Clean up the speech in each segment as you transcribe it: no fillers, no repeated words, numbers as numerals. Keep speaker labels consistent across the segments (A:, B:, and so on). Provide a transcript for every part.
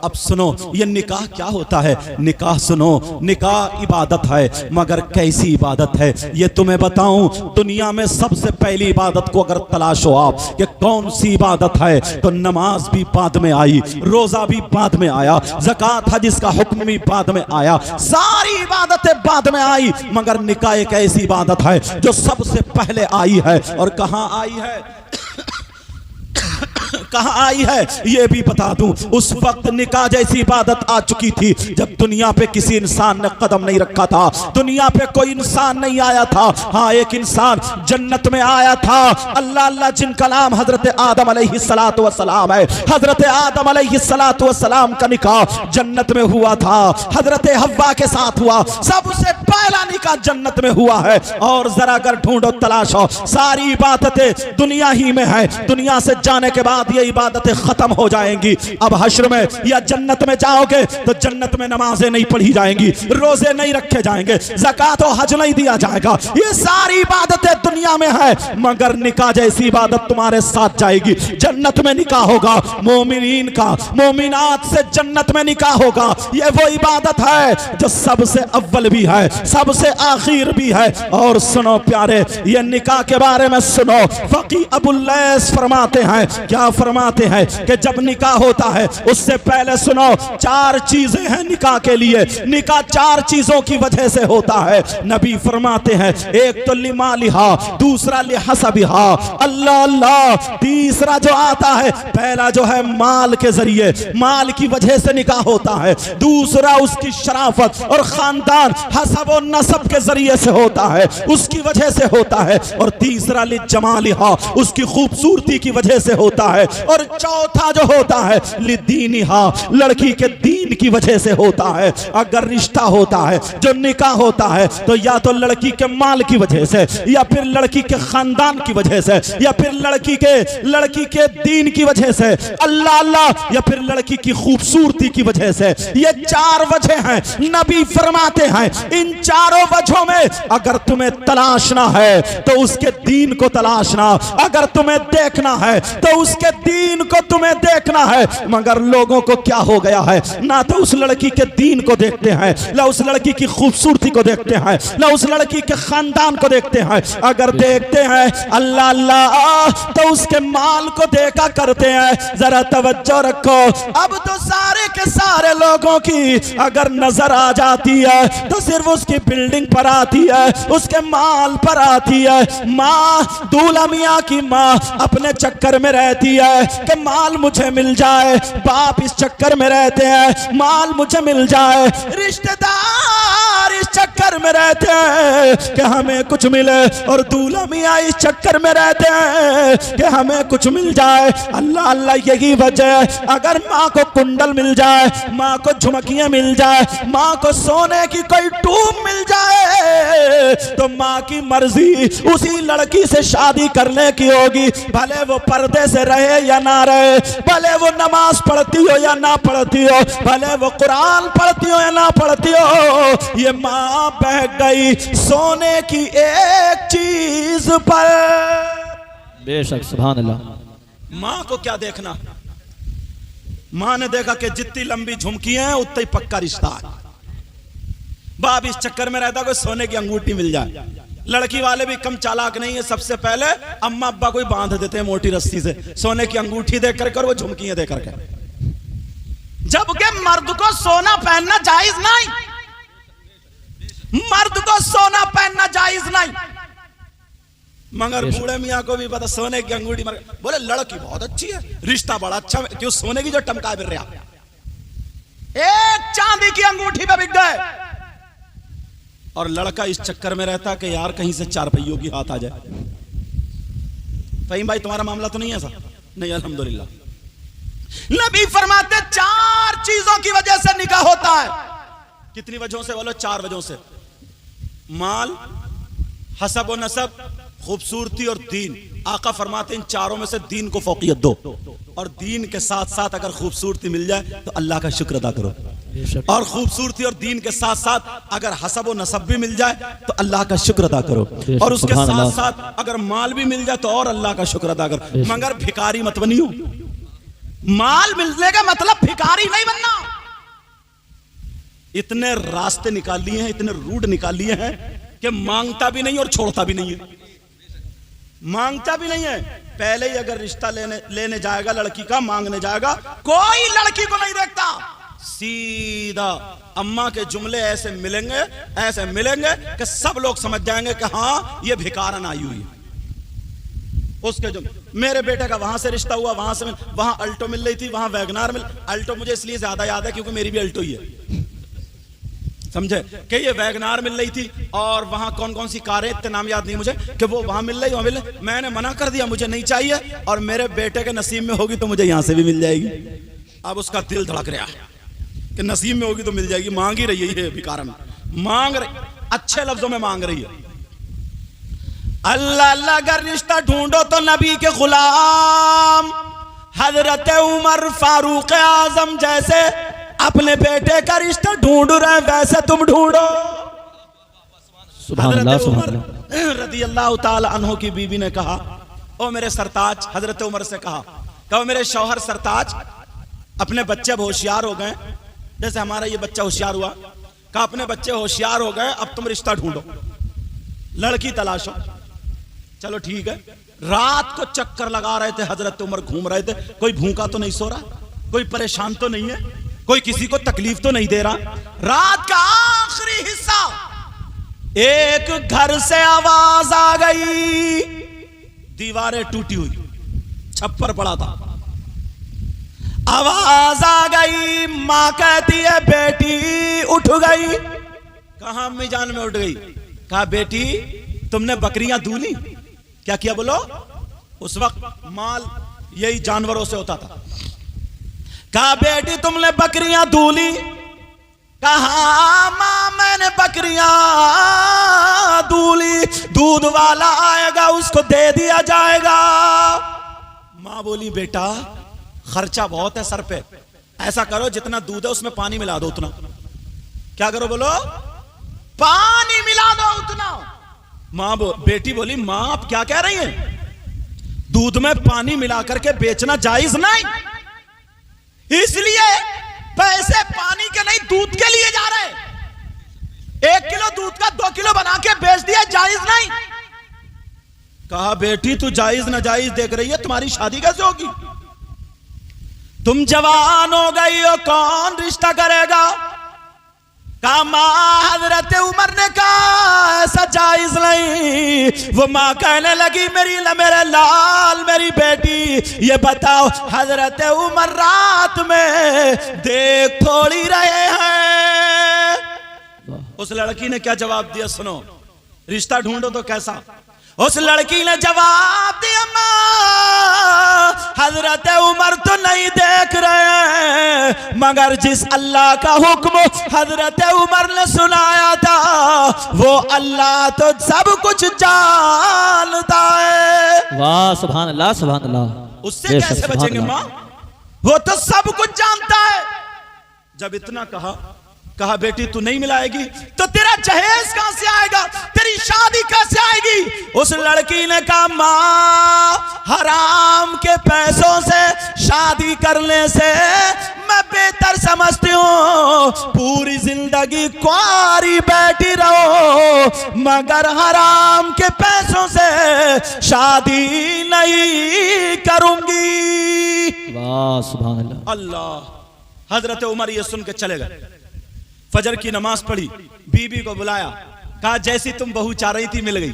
A: अब सुनो ये निकाह क्या होता है। निकाह सुनो, निकाह इबादत है, मगर कैसी इबादत है ये तुम्हें बताऊं। दुनिया में सबसे पहली इबादत को अगर तलाशो आप कि कौन सी इबादत है, तो नमाज भी बाद में आई, रोजा भी बाद में आया, ज़कात हज इसका हुक्म भी बाद में आया, सारी इबादतें बाद में आई, मगर निकाह एक ऐसी इबादत है जो सबसे पहले आई है। और कहां आई है कहां आई है ये भी बता दूं। उस वक्त निकाह जैसी इबादत आ चुकी थी जब दुनिया पे किसी इंसान ने कदम नहीं रखा था, दुनिया पे कोई इंसान नहीं आया था। हाँ, एक इंसान जन्नत में आया था, अल्लाह अल्लाह जिनका नाम हजरत आदम अलैहिस्सलातु वस्सलाम है। हजरत आदम अलैहिस्सलातु वस्सलाम का निकाह जन्नत में हुआ था, हजरत हव्वा के साथ हुआ, सबसे पहला निकाह जन्नत में हुआ है। और जरा अगर ढूंढो तलाशो, सारी इबादतें दुनिया ही में है, दुनिया से जाने के बाद ये इबादतें खत्म हो जाएंगी। अब हश्र में या जन्नत में जाओगे तो जन्नत में नमाजें नहीं पढ़ी जाएंगी, रोजे नहीं रखे जाएंगे, ज़कात और हज नहीं दिया जाएगा। ये सारी इबादतें दुनिया में है, मगर निकाह जैसी इबादत तुम्हारे साथ जाएगी। जन्नत में निकाह होगा मोमिनीन का, मोमिनात से जन्नत में निकाह होगा। ये वो इबादत है जो सबसे अव्वल भी है, सबसे आखिर भी है। और सुनो प्यारे, ये निकाह के बारे में सुनो, फकी अबुल लैस फरमाते हैं, क्या फरमाते हैं कि जब निकाह होता है उससे पहले सुनो, चार चीजें हैं निकाह के लिए। निकाह चार चीजों की वजह से होता है। नबी फरमाते हैं, एक तो लिमालिहा, दूसरा लिहसबिहा, अल्लाह अल्लाह, तीसरा जो आता है, पहला जो है माल के जरिए, माल की वजह से निकाह होता है। दूसरा उसकी शराफत और खानदान हसब और नसब के जरिए से होता है, उसकी वजह से होता है। और तीसरा लिजमालिहा, उसकी खूबसूरती की वजह से होता है। और चौथा जो होता है लिदीनिहा, लड़की के दीन की वजह से होता है। अगर रिश्ता होता है, जो निकाह होता है, तो या तो लड़की के माल की वजह से, या फिर लड़की के खानदान की वजह से, या फिर लड़की के दीन की वजह से, अल्लाह अल्लाह, या फिर लड़की की खूबसूरती की वजह से। ये चार वजह हैं। नबी फरमाते हैं इन चारों वजहों में अगर तुम्हें तलाशना है तो उसके दीन को तलाशना, अगर तुम्हें देखना है तो उसके दीन को तुम्हें देखना है। मगर लोगों को क्या हो गया है, ना तो उस लड़की के दीन को देखते हैं, ना उस लड़की की खूबसूरती को देखते हैं, ना उस लड़की के खानदान को देखते हैं। अगर देखते हैं अल्लाह अल्लाह तो उसके माल को देखा करते हैं। जरा तवज्जो रखो, अब तो सारे के सारे लोगों की अगर नजर आ जाती है तो सिर्फ उसकी बिल्डिंग पर आती है, उसके माल पर आती है। माँ, दूल्हा मियाँ की माँ अपने चक्कर में रहती है कि माल मुझे मिल जाए, बाप इस चक्कर में रहते हैं माल मुझे मिल जाए, रिश्तेदार इस चक्कर में रहते हैं कि हमें कुछ मिले, और दूल्हा मियाँ इस चक्कर में रहते हैं कि हमें कुछ मिल जाए। अल्लाह अल्लाह, यही वजह है। अगर माँ को कुंडल मिल जाए, माँ को झुमकियां मिल जाए, माँ को सोने की कोई टूब मिल जाए, तो माँ की मर्जी उसी लड़की से शादी करने की होगी, भले वो पर्दे से रहे या ना रहे, भले वो नमाज पढ़ती हो या ना पढ़ती हो, भले वो कुरान पढ़ती हो या ना पढ़ती हो। ये माँ बह गई सोने की एक चीज पर।
B: बेशक, सुभान अल्लाह।
A: माँ को क्या देखना, माँ ने देखा कि जितनी लंबी झुमकी है उतना ही पक्का रिश्ता है। बाप इस चक्कर में रहता कोई सोने की अंगूठी मिल जाए। लड़की वाले भी कम चालाक नहीं है, सबसे पहले अम्मा अब्बा को बांध देते हैं मोटी रस्सी से, सोने की अंगूठी दे करके और वो झुमकियां दे करके। जबकि मर्द को सोना पहनना जायज नहीं, मर्द को सोना पहनना जायज नहीं, मगर बूढ़े मियाँ को भी पता सोने की अंगूठी मर। बोले लड़की बहुत अच्छी है, रिश्ता बड़ा अच्छा, क्यों सोने की जो टमका मिल रहा, एक चांदी की अंगूठी पे बिक गए। और लड़का इस चक्कर में रहता कि यार कहीं से चार पहियों की हाथ आ जाए। फहीम भाई तुम्हारा मामला तो नहीं है ऐसा? नहीं, अल्हम्दुलिल्लाह। नबी फरमाते चार चीजों की वजह से निकाह होता है। कितनी वजहों से बोलो? चार वजहों से। माल, हसब व नसब, खूबसूरती और दीन। आका फरमाते इन चारों में से दीन को फौकियत दो, और दीन के साथ साथ अगर खूबसूरती मिल जाए तो अल्लाह का शुक्र अदा करो, और खूबसूरती और दीन के साथ साथ अगर हसब व नसब भी मिल जाए तो अल्लाह का शुक्र अदा करो, और उसके साथ साथ अगर माल भी मिल जाए तो और अल्लाह का शुक्र अदा करो। मगर भिखारी मत बनियो। माल मिलने का मतलब भिखारी नहीं बनना। इतने रास्ते निकाल लिए हैं, इतने रूट निकाल लिए हैं कि मांगता भी नहीं और छोड़ता भी नहीं है। मांगता भी नहीं है, पहले ही अगर रिश्ता लेने जाएगा लड़की का, मांगने जाएगा, कोई लड़की को नहीं देखता, सीधा अम्मा के जुमले ऐसे मिलेंगे कि सब लोग समझ जाएंगे कि हाँ ये भिखारन आई हुई है। उसके जो मेरे बेटे का वहां से रिश्ता हुआ, वहां अल्टो मिल रही थी, वहां वैगनार अल्टो मुझे इसलिए ज्यादा याद है क्योंकि मेरी भी अल्टो ही है, समझे, कि ये वैगनार मिल रही थी और वहां कौन कौन सी कारें, इतने नाम याद नहीं मुझे, कि वो वहां मिल रही, मैंने मना कर दिया, मुझे नहीं चाहिए, और मेरे बेटे के नसीब में होगी तो मुझे यहां से भी मिल जाएगी। अब उसका दिल धड़क रहा है कि नसीब में होगी तो मिल जाएगी। मांग ही रही है भिखारन, मांग रही, अच्छे लफ्जों में मांग रही है। अल्लाह अल्लाह, अगर रिश्ता ढूंढो तो नबी के गुलाम हजरत उमर फारूक आजम जैसे अपने बेटे का रिश्ता ढूंढ रहे, वैसे तुम ढूंढो। हजरत उमर रदी अल्लाह ताला अन्हु की बीवी ने कहा, ओ मेरे सरताज, हजरत उमर से कहा मेरे शौहर सरताज, अपने बच्चे अब होशियार हो गए, जैसे हमारा ये बच्चा होशियार हुआ, कहा अपने बच्चे होशियार हो गए, अब तुम रिश्ता ढूंढो, लड़की तलाशो। चलो ठीक है। रात को चक्कर लगा रहे थे हजरत उमर, घूम रहे थे, कोई भूखा तो नहीं सो रहा, कोई परेशान तो नहीं है, कोई किसी को तकलीफ तो नहीं दे रहा। रात का आखिरी हिस्सा, एक घर से आवाज आ गई, दीवारें टूटी हुई, छप्पर पड़ा था, आवाज आ गई, मां कहती है बेटी उठ गई। कहां अम्मी जान में उठ गई? कहा बेटी तुमने बकरियां दूली? क्या किया बोलो? उस वक्त माल यही जानवरों से होता था। कहा बेटी तुमने बकरियां दूली? कहा मां मैंने बकरियां दूली, दूध वाला आएगा उसको दे दिया जाएगा। मां बोली बेटा खर्चा बहुत है सर पे, ऐसा करो जितना दूध है उसमें पानी मिला दो उतना। क्या करो बोलो? पानी मिला दो उतना। बेटी बोली मां आप क्या कह रही हैं? दूध में पानी मिला करके बेचना जायज नहीं, इसलिए पैसे पानी के नहीं दूध के लिए जा रहे, 1 किलो दूध का 2 किलो बना के बेच दिया, जायज नहीं। कहा बेटी तू जायज ना जायज देख रही है, तुम्हारी शादी कैसे होगी? तुम जवान हो गई हो, कौन रिश्ता करेगा? कहा मां, हजरत उमर ने कहा ऐसा जायज नहीं। वो मां कहने लगी मेरे लाल मेरी बेटी ये बताओ हजरत उमर रात में देख थोड़ी रहे हैं? उस लड़की ने क्या जवाब दिया सुनो, रिश्ता ढूंढो तो कैसा? उस लड़की ने जवाब दिया मां हजरत उमर तो नहीं देख रहे, मगर जिस अल्लाह का हुक्म हजरत उमर ने सुनाया था वो अल्लाह तो सब कुछ जानता है।
B: वाह सुभान अल्लाह सुभान अल्लाह।
A: उससे कैसे बचेंगे मां? वो तो सब कुछ जानता है। जब इतना कहा बेटी तू नहीं मिलाएगी तो तेरा जहेज कहां से आएगा, तेरी शादी कैसे आएगी? उस लड़की ने कहा मां हराम के पैसों से शादी करने से मैं बेहतर समझती हूं पूरी जिंदगी कुंवारी बैठी रहो, मगर हराम के पैसों से शादी नहीं करूंगी।
B: वाह सुभान अल्लाह।
A: अल्लाह। हजरत उमर ये सुन के चले गए, फजर की नमाज पढ़ी, बीबी को बुलाया, कहा जैसी तुम बहू चाह रही थी मिल गई।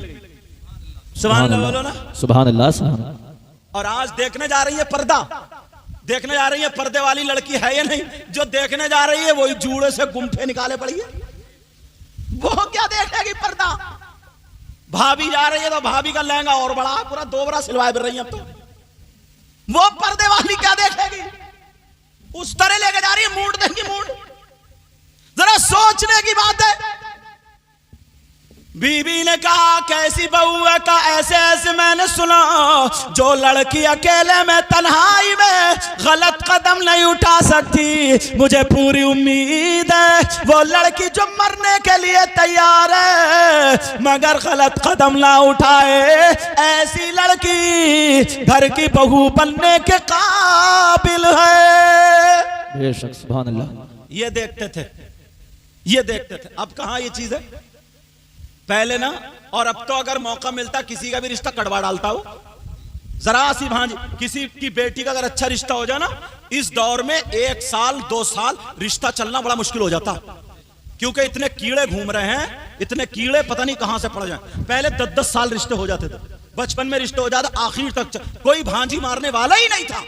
A: सुभान अल्लाह बोलो ना।
B: सुभान अल्लाह सुभान अल्लाह।
A: और आज देखने जा रही है पर्दा, देखने जा रही है पर्दे वाली लड़की है या नहीं? जो देखने जा रही है वही जूड़े से गुम्फे निकाले पड़ी है, वो क्या देखेगी पर्दा? भाभी जा रही है तो भाभी का लहंगा और बड़ा पूरा 2 बड़ा सिलवाए फिर रही है, अब तो वो पर्दे वाली क्या देखेगी? उस तरह लेके जा रही है, मूड देगी मूड। जरा सोचने की बात है। बीबी ने कहा कैसी बहू है? का ऐसे मैंने सुना जो लड़की अकेले में तन्हाई में गलत कदम नहीं उठा सकती, मुझे पूरी उम्मीद है वो लड़की जो मरने के लिए तैयार है मगर गलत कदम ना उठाए, ऐसी लड़की घर की बहू बनने के काबिल है।
B: बेशक सुभान अल्लाह।
A: ये देखते थे ये देखते थे। अब कहां ये चीज है, पहले ना, और अब तो अगर मौका मिलता किसी का भी रिश्ता कड़वा डालता हो। जरा सी भांजी किसी की बेटी का अगर अच्छा रिश्ता हो जाए ना, इस दौर में 1 साल 2 साल रिश्ता चलना बड़ा मुश्किल हो जाता, क्योंकि इतने कीड़े घूम रहे हैं, इतने कीड़े पता नहीं कहां से पड़ जाए। पहले 10-10 साल रिश्ते हो जाते थे, बचपन में रिश्ते हो जाते, आखिर तक कोई भांजी मारने वाला ही नहीं था।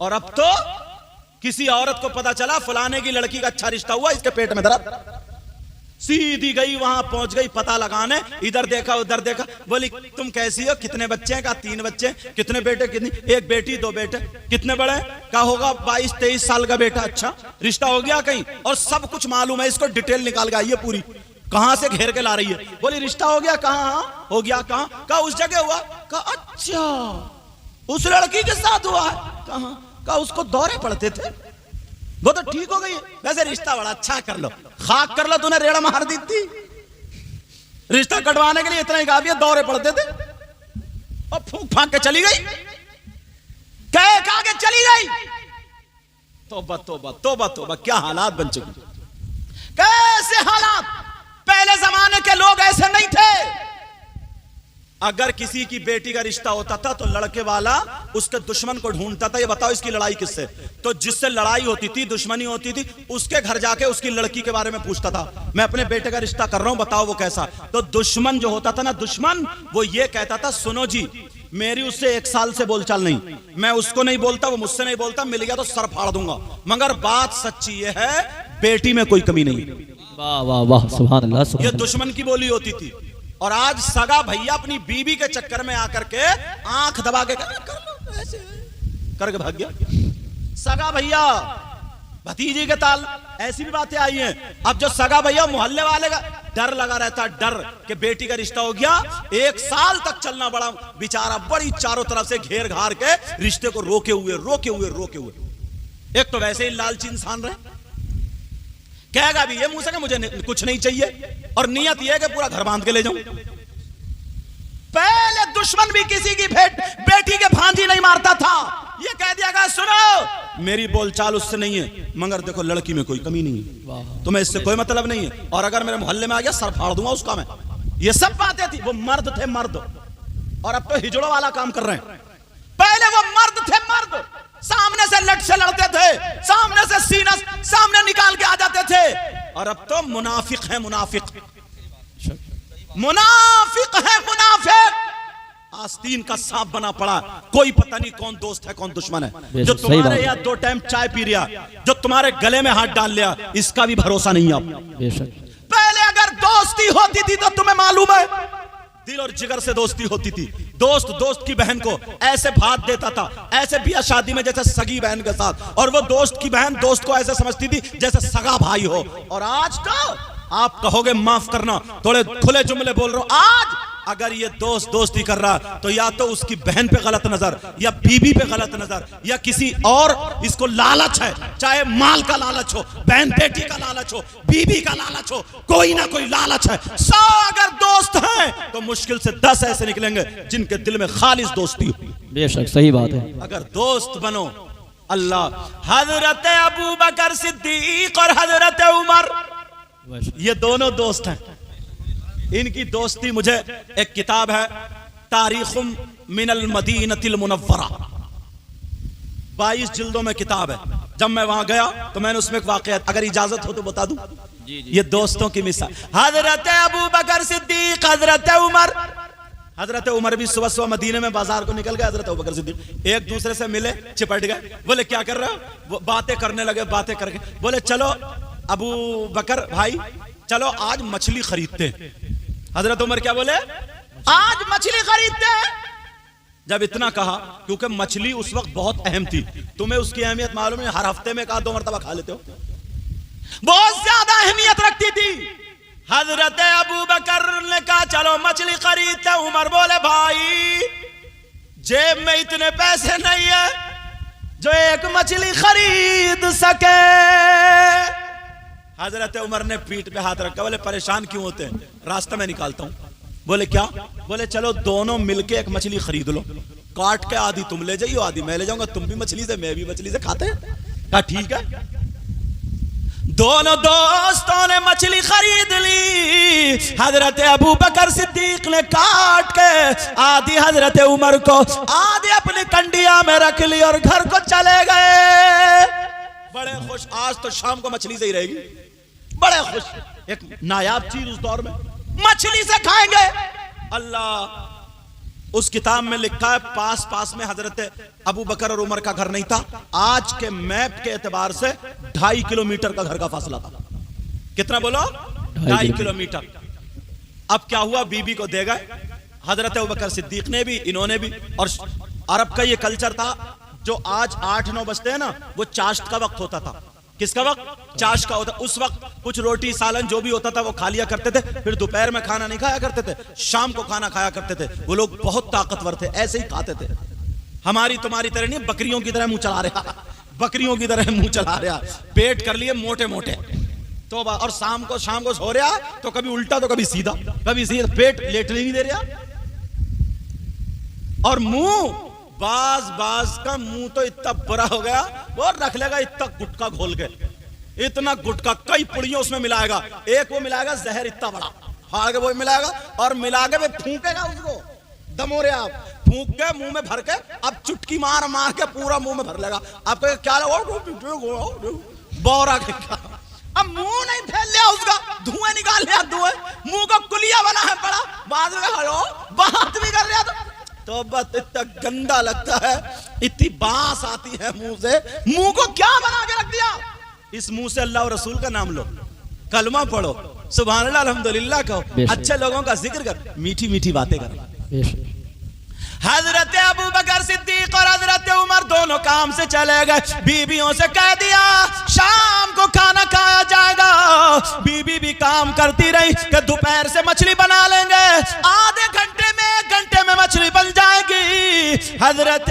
A: और अब तो किसी औरत को पता चला फलाने की लड़की का अच्छा रिश्ता हुआ, इसके पेट में दर्द, सीधी गई वहां पहुंच गई पता लगाने, इधर देखा उधर देखा, बोली तुम कैसी हो, कितने बच्चे हैं, कहा 3 बच्चे, कितने बेटे, कितनी, 1 बेटी 2 बेटे, कितने बड़े, कहा होगा 22-23 साल का बेटा, अच्छा रिश्ता हो गया कहीं, और सब कुछ मालूम है इसको, डिटेल निकाल के आई है पूरी, कहां से घेर के ला रही है। बोली रिश्ता हो गया, कहां हो गया, कहां, कहा उस जगह हुआ, कहा अच्छा उस लड़की के साथ हुआ है, कहां, कहा उसको दौरे पड़ते थे, वो तो ठीक हो गई, वैसे रिश्ता बड़ा अच्छा कर लो, खाक कर लो, तूने रेड़ा मार दी थी, रिश्ता कटवाने के लिए इतना ही काफी है, दौरे पड़ते थे, और फूंक फांक के चली गई, कह के चली गई। तौबा तौबा तौबा तौबा, क्या हालात बन चुके, कैसे हालात, पहले जमाने के लोग ऐसे नहीं थे। अगर किसी की बेटी का रिश्ता होता था तो लड़के वाला उसके दुश्मन को ढूंढता था, ये बताओ इसकी लड़ाई किससे, तो जिससे लड़ाई होती थी, दुश्मनी होती थी, उसके घर जाके उसकी लड़की के बारे में पूछता था, मैं अपने बेटे का रिश्ता कर रहा हूं, बताओ वो कैसा। तो दुश्मन जो होता था ना, दुश्मन, वो ये कहता था सुनो जी, मेरी उससे 1 साल से बोलचाल नहीं, मैं उसको नहीं बोलता, वो मुझसे नहीं बोलता, मिल गया तो सर फाड़ दूंगा, मगर बात सच्ची ये है बेटी में कोई कमी नहीं।
B: वाह वाह वाह, सुभान अल्लाह।
A: ये दुश्मन की बोली होती थी। और आज सगा भैया अपनी बीवी के चक्कर में आकर के आंख दबा के कर लो ऐसे करके भाग गया, सगा भैया भतीजी के ताल, ऐसी भी बातें आई हैं। अब जो सगा भैया मोहल्ले वाले का डर लगा रहता है, डर कि बेटी का रिश्ता हो गया, 1 साल तक चलना बड़ा बेचारा, बड़ी चारों तरफ से घेर घार के रिश्ते को रोके हुए। एक तो वैसे ही लालची इंसान रहे, कहेगा भी ये मुंह से कि मुझे कुछ नहीं चाहिए, और नियत ये है कि पूरा घर बांध के ले जाऊं। पहले दुश्मन भी किसी की बेटी के भांजी नहीं मारता था, ये कह दिया गया सुनो मेरी बोलचाल उससे नहीं है, मगर देखो लड़की में कोई कमी नहीं है, तुम्हें इससे कोई मतलब नहीं है, और अगर मेरे मोहल्ले में आ गया सर फाड़ दूंगा उसका मैं। ये सब बातें थी, वो मर्द थे मर्द, और अब तो हिजड़ों वाला काम कर रहे हैं। पहले वो मर्द थे मर्द, सामने से लट से लड़ते थे, सामने से सीना सामने निकाल के आ जाते थे, और अब तो मुनाफिक है मुनाफिक है मुनाफिक, आस्तीन का सांप बना पड़ा, कोई पता नहीं कौन दोस्त है कौन दुश्मन है, जो तुम्हारे यहाँ 2 टाइम चाय पी लिया, जो तुम्हारे गले में हाथ डाल लिया, इसका भी भरोसा नहीं अब। पहले अगर दोस्ती होती थी तो तुम्हें मालूम है, दिल और जिगर से दोस्ती होती थी, दोस्त की बहन को ऐसे भात देता था, ऐसे बिया शादी में जैसे सगी बहन के साथ, और वो दोस्त की बहन दोस्त को ऐसे समझती थी जैसे सगा भाई हो। और आज का आप कहोगे माफ करना, थोड़े खुले जुमले बोल रहे हो, आज अगर ये दोस्ती कर रहा तो या तो उसकी बहन पे गलत नजर, या बीबी पे गलत नजर, या किसी और, इसको लालच है, चाहे माल का लालच हो, बहन बेटी का लालच हो, बीबी का लालच हो, कोई ना कोई लालच है। 100 अगर दोस्त हैं तो मुश्किल से 10 ऐसे निकलेंगे जिनके दिल में खालिस दोस्ती हो।
B: बेशक सही बात है।
A: अगर दोस्त बनो, अल्लाह, हजरत अबू बकर सिद्दीक और हजरत उमर, ये दोनों दोस्त हैं, इनकी दोस्ती, मुझे एक किताब है तारीखुम मिनल मदीनतिल मुनव्वरा, 22 जिल्दों में किताब है। जब मैं वहां गया तो मैंने उसमें एक वाकया, अगर इजाजत हो तो बता दूं, ये दोस्तों की मिसाल, हजरत अबू बकर सिद्दीक, हजरत उमर भी सुबह सुबह मदीने में बाजार को निकल गए, हजरत अबू बकर सिद्दीक एक दूसरे से मिले, चिपट गए, बोले क्या कर रहे हो, बातें करने लगे, बातें करके बोले चलो अबू बकर भाई चलो आज मछली खरीदते हैं। हजरत उमर क्या बोले, आज मछली खरीदते हैं। जब इतना कहा, क्योंकि मछली उस वक्त बहुत अहम थी, तुम्हें उसकी अहमियत मालूम है, हर हफ्ते में 1-2 मरतबा खा लेते हो, बहुत ज्यादा अहमियत रखती थी। हजरत अबू बकर ने कहा चलो मछली खरीदते। उमर बोले भाई जेब में इतने पैसे नहीं है जो एक मछली खरीद सके। हजरत उमर ने पीठ पे हाथ रखा, बोले परेशान क्यों होते हैं, रास्ता में निकालता हूं। बोले क्या, बोले चलो दोनों मिलके एक मछली खरीद लो, काट के आधी तुम ले जाइयो आधी मैं ले जाऊंगा, तुम भी मछली से मैं भी मछली से खाते हैं। कहा ठीक है। दोनों दोस्तों ने मछली खरीद ली। हजरत अबू बकर सिद्दीक ने काट के आधी हजरत उमर को, आधी अपनी कंडिया में रख ली और घर को चले गए बड़े खुश। आज तो शाम को मछली से ही रहेगी, बड़े खुश। एक नायाब चीज उस दौर में मछली से खाएंगे। अल्लाह, उस किताब में लिखा है पास पास में हजरत अबू बकर और उमर का घर नहीं था। आज के मैप के एतबार से 2.5 किलोमीटर का घर का फासला था। कितना बोलो? 2.5 किलोमीटर। अब क्या हुआ, बीबी को दे गए हजरत अबू बकर सिद्दीक ने भी, इन्होंने भी। और अरब का ये कल्चर था, जो आज 8-9 बजते हैं ना, वो चाश्त का वक्त होता था। किसका वक्त? चाश का होता। उस वक्त कुछ रोटी सालन जो भी होता था वो खा लिया करते थे, फिर दोपहर में खाना नहीं खाया करते थे, शाम को खाना खाया करते थे। वो लोग बहुत ताकतवर थे, ऐसे ही खाते थे। हमारी तुम्हारी तरह नहीं, बकरियों की तरह मुंह चला रहा, बकरियों की तरह मुंह चला रहा, पेट कर लिए मोटे मोटे। तो और शाम को सो रहा, तो कभी उल्टा तो कभी सीधा, पेट लेटने नहीं दे रहा। और मुंह, बाज का मुंह तो इतना बड़ा हो गया, वो रख लेगा इतना गुटखा घोल के, इतना गुटखा, कई पुड़ियों उसमें मिलाएगा। एक वो मिलाएगा जहर इतना बड़ा, फाड़ के वो मिलाएगा और मिला के वो फूकेगा उसको, दमोरे आप फूक के मुंह में भर के, अब चुटकी मार मार के पूरा मुंह में भर लेगा। आपको क्या बोरा के, अब मुंह नहीं फैल लिया उसका, धुएं निकाल लिया, धुएं मुंह को कुलिया बना है बड़ा, बाद में बात भी कर लिया तो बस इतना गंदा लगता है, इतनी बांस आती है मुंह से। मुंह को क्या बना के रख दिया? इस मुंह से अल्लाह और रसूल का नाम लो, कलमा पढ़ो, सुभान अल्लाह अल्हम्दुलिल्लाह कहो, अच्छे लोगों का जिक्र कर, मीठी मीठी बातें कर। हजरत अबू बकर सिद्दीक और हजरत उमर दोनों काम से चले गए। बीबियों से कह दिया शाम को खाना खाया जाएगा। बीबी भी काम करती रही कि दोपहर से मछली बना लेंगे, आधे घंटे में 1 घंटे में मछली बन जाएगी। हजरत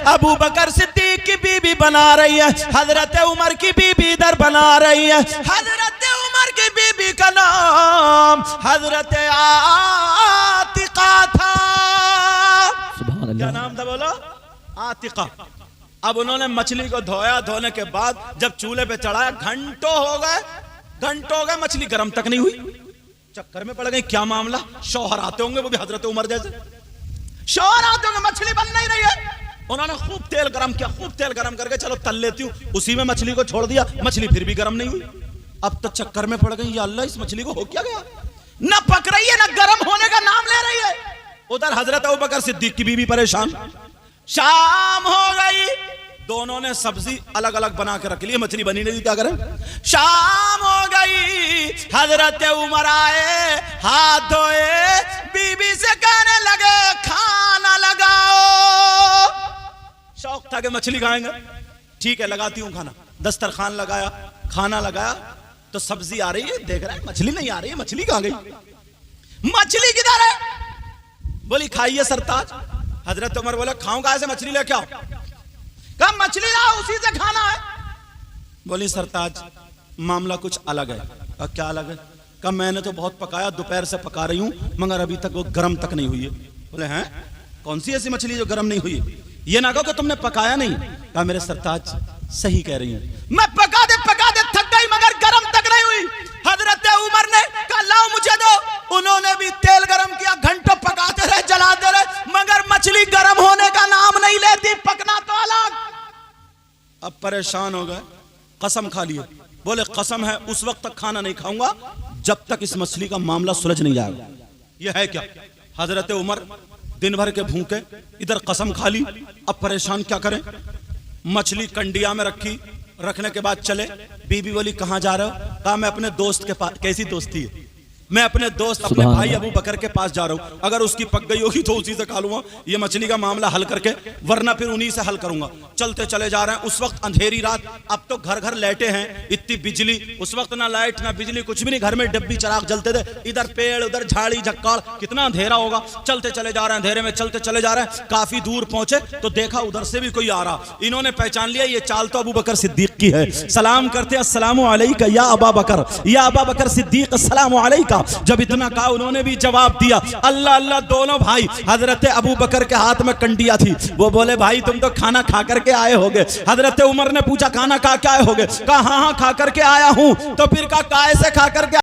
A: अबू बकर सिद्दीक की बीबी बना रही है, हजरत उमर की बीबी इधर बना रही है। हजरत उमर की बीबी का नाम हजरत आतिका था। क्या नाम था बोलो? आतिका। अब उन्होंने मछली को धोया, धोने के बाद जब चूल्हे पे चढ़ाया, घंटों हो गए, मछली गर्म तक नहीं हुई। चक्कर में पड़ गई, क्या मामला? शौहर आते होंगे, वो भी हजरत उमर जैसे शौहर आते होंगे, मछली बन नहीं रही है। उन्होंने खूब तेल गरम किया, खूब तेल गरम करके चलो तल लेती हूँ, उसी में मछली को छोड़ दिया, मछली फिर भी गर्म नहीं हुई। अब तो चक्कर में पड़ गई, या अल्लाह इस मछली को हो क्या गया, ना पक रही है ना गर्म होने का नाम ले रही है। उधर हजरत अबू बकर सिद्दीक की बीवी परेशान। शाम हो गई, दोनों ने सब्जी अलग अलग बना के रख ली, मछली बनी नहीं, क्या करें? शाम हो गई, हजरत उमर आए, हाथ धोए, बीबी से कहने लगे खाना लगाओ। शौक था कि मछली खाएंगे, ठीक है लगाती हूं खाना। दस्तरखान लगाया, खाना लगाया, तो सब्जी आ रही है, देख रहा है मछली नहीं आ रही है, मछली कहां गई? मछली किधर है? बोली खाइए सरताज। हजरत उमर बोले खाऊंगा, ऐसे मछली लेके आओ। कहा मछली लाओ, उसी से खाना है। बोली सरताज मामला कुछ अलग है। कहा क्या अलग है? कहा मैंने तो बहुत पकाया, दोपहर से पका रही हूं, मगर अभी तक वो गर्म तक नहीं हुई है। बोले हैं कौन सी ऐसी मछली जो गर्म नहीं हुई? ये ना कहो कि तुमने पकाया नहीं। कहा मेरे सरताज सही कह रही हूं, मैं पका दे थक गई, मगर गर्म तक नहीं हुई। हजरत उमर ने कहा लाओ मुझे दो। उन्होंने भी तेल गरम किया, घंटों पकाते रहे, जलाते रहे, मगर मछली गर्म होने का नाम नहीं लेती, पकना तो अलग। अब परेशान हो गए, कसम खा लिए। बोले कसम है उस वक्त तक खाना नहीं खाऊंगा जब तक इस मछली का मामला सुलझ नहीं जाएगा। यह है क्या? हजरत उमर दिन भर के भूखे, इधर कसम खा ली, अब परेशान क्या करें? मछली कंडिया में रखी, रखने के बाद चले। बीबी बोली कहां जा रहे हो? कहा मैं अपने दोस्त के पास। कैसी दोस्ती है? मैं अपने दोस्त अपने भाई अबू बकर के पास जा रहा हूं, अगर उसकी पक गई होगी तो उसी से खा लूंगा, ये मछली का मामला हल करके, वरना फिर उन्हीं से हल करूंगा। चलते चले जा रहे हैं, उस वक्त अंधेरी रात, अब तो घर घर लाइटें हैं, इतनी बिजली, उस वक्त ना लाइट ना बिजली, कुछ भी नहीं, घर में डब्बी चराग जलते थे, इधर पेड़ उधर झाड़ी झक्काड़, कितना अंधेरा होगा। चलते चले जा रहे हैं, अंधेरे में चलते चले जा रहे हैं, काफी दूर पहुंचे तो देखा उधर से भी कोई आ रहा। इन्होंने पहचान लिया ये चाल तो अबू बकर सिद्दीक की है। सलाम करते अस्सलामु अलैका या अबा बकर, या अबा बकर सिद्दीक अस्सलामु अलैका। था। जब इतना कहा उन्होंने भी जवाब दिया, अल्लाह अल्लाह दोनों भाई। हजरत अबू बकर के हाथ में कंडिया थी, वो बोले भाई तुम तो खाना खा करके आए होगे। हजरत उमर ने पूछा खाना खा के आए होगे? कहा हाँ हाँ खा करके आया हूं। तो फिर कहा काय से खा करके